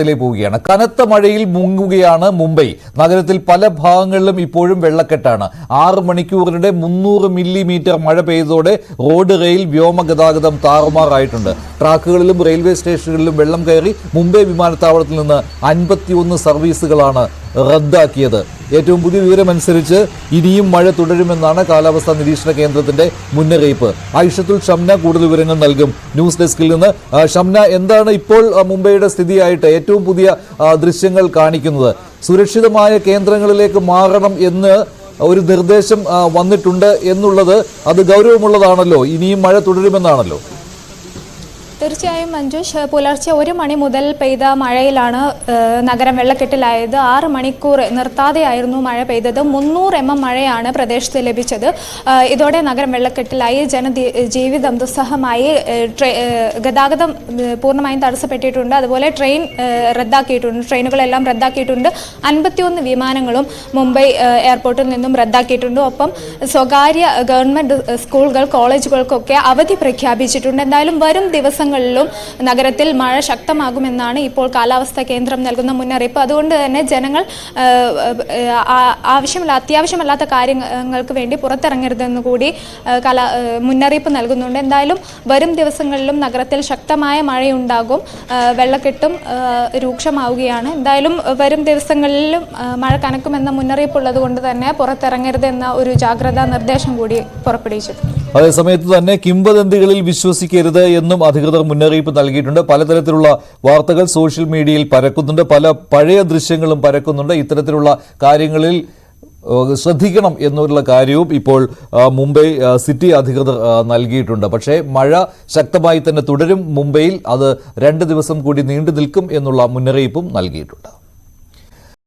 വാർത്തയിലേക്ക് പോവുകയാണ്. കനത്ത മഴയിൽ മുങ്ങുകയാണ് മുംബൈ. നഗരത്തിൽ പല ഭാഗങ്ങളിലും ഇപ്പോഴും വെള്ളക്കെട്ടാണ്. 6 മണിക്കൂറിനിടെ 300 മില്ലിമീറ്റർ മഴ പെയ്തതോടെ റോഡ്, റെയിൽ, വ്യോമ ഗതാഗതം താറുമാറായിട്ടുണ്ട്. ട്രാക്കുകളിലും റെയിൽവേ സ്റ്റേഷനുകളിലും വെള്ളം കയറി. മുംബൈ വിമാനത്താവളത്തിൽ നിന്ന് 51 സർവീസുകളാണ് റദ്ദാക്കിയത്. ഏറ്റവും പുതിയ വിവരമനുസരിച്ച് ഇനിയും മഴ തുടരുമെന്നാണ് കാലാവസ്ഥാ നിരീക്ഷണ കേന്ദ്രത്തിന്റെ മുന്നറിയിപ്പ്. ഐഷത്തുൽ ഷംന കൂടുതൽ വിവരങ്ങൾ നൽകും ന്യൂസ് ഡെസ്കിൽ നിന്ന്. ഷംന, എന്താണ് ഇപ്പോൾ മുംബൈയുടെ സ്ഥിതിയായിട്ട് ഏറ്റവും പുതിയ ദൃശ്യങ്ങൾ കാണിക്കുന്നത്? സുരക്ഷിതമായ കേന്ദ്രങ്ങളിലേക്ക് മാറണം എന്ന് ഒരു നിർദ്ദേശം വന്നിട്ടുണ്ട് എന്നുള്ളത് അത് ഗൗരവമുള്ളതാണല്ലോ. ഇനിയും മഴ തുടരുമെന്നാണല്ലോ. തീർച്ചയായും മഞ്ജുഷ്, പുലർച്ചെ 1 മണി മുതൽ പെയ്ത മഴയിലാണ് നഗരം വെള്ളക്കെട്ടിലായത്. 6 മണിക്കൂർ നിർത്താതെയായിരുന്നു മഴ പെയ്തത്. 300 mm മഴയാണ് പ്രദേശത്ത് ലഭിച്ചത്. ഇതോടെ നഗരം വെള്ളക്കെട്ടിലായി. ജനജീവിതം ദുസ്സഹമായി. ഗതാഗതം പൂർണ്ണമായും തടസ്സപ്പെട്ടിട്ടുണ്ട്. അതുപോലെ ട്രെയിൻ റദ്ദാക്കിയിട്ടുണ്ട്. ട്രെയിനുകളെല്ലാം റദ്ദാക്കിയിട്ടുണ്ട്. 51 വിമാനങ്ങളും മുംബൈ എയർപോർട്ടിൽ നിന്നും റദ്ദാക്കിയിട്ടുണ്ട്. ഒപ്പം സ്വകാര്യ ഗവൺമെന്റ് സ്കൂളുകൾ, കോളേജുകൾക്കൊക്കെ അവധി പ്രഖ്യാപിച്ചിട്ടുണ്ട്. എന്തായാലും വരും ദിവസങ്ങളിലും നഗരത്തിൽ മഴ ശക്തമാകുമെന്നാണ് ഇപ്പോൾ കാലാവസ്ഥാ കേന്ദ്രം നൽകുന്ന മുന്നറിയിപ്പ്. അതുകൊണ്ട് തന്നെ ജനങ്ങൾ അത്യാവശ്യമല്ലാത്ത കാര്യങ്ങൾക്ക് വേണ്ടി പുറത്തിറങ്ങരുതെന്ന് കൂടി മുന്നറിയിപ്പ് നൽകുന്നുണ്ട്. എന്തായാലും വരും ദിവസങ്ങളിലും നഗരത്തിൽ ശക്തമായ മഴയുണ്ടാകും. വെള്ളക്കെട്ടും രൂക്ഷമാവുകയാണ്. എന്തായാലും വരും ദിവസങ്ങളിലും മഴ കനക്കുമെന്ന മുന്നറിയിപ്പുള്ളത് കൊണ്ട് തന്നെ പുറത്തിറങ്ങരുതെന്ന ഒരു ജാഗ്രതാ നിർദ്ദേശം കൂടി പുറപ്പെടുവിച്ചിട്ടുണ്ട്. അതേസമയത്ത് തന്നെ കിംവദന്തികളിൽ വിശ്വസിക്കരുത് എന്നും അധികൃതർ മുന്നറിയിപ്പ് നൽകിയിട്ടുണ്ട്. പലതരത്തിലുള്ള വാർത്തകൾ സോഷ്യൽ മീഡിയയിൽ പരക്കുന്നുണ്ട്. പല പഴയ ദൃശ്യങ്ങളും പരക്കുന്നുണ്ട്. ഇത്തരത്തിലുള്ള കാര്യങ്ങളിൽ ശ്രദ്ധിക്കണം എന്നുള്ള കാര്യവും ഇപ്പോൾ മുംബൈ സിറ്റി അധികൃതർ നൽകിയിട്ടുണ്ട്. പക്ഷേ മഴ ശക്തമായി തന്നെ തുടരും മുംബൈയിൽ. അത് 2 ദിവസം കൂടി നീണ്ടു നിൽക്കും എന്നുള്ള മുന്നറിയിപ്പും നൽകിയിട്ടുണ്ട്.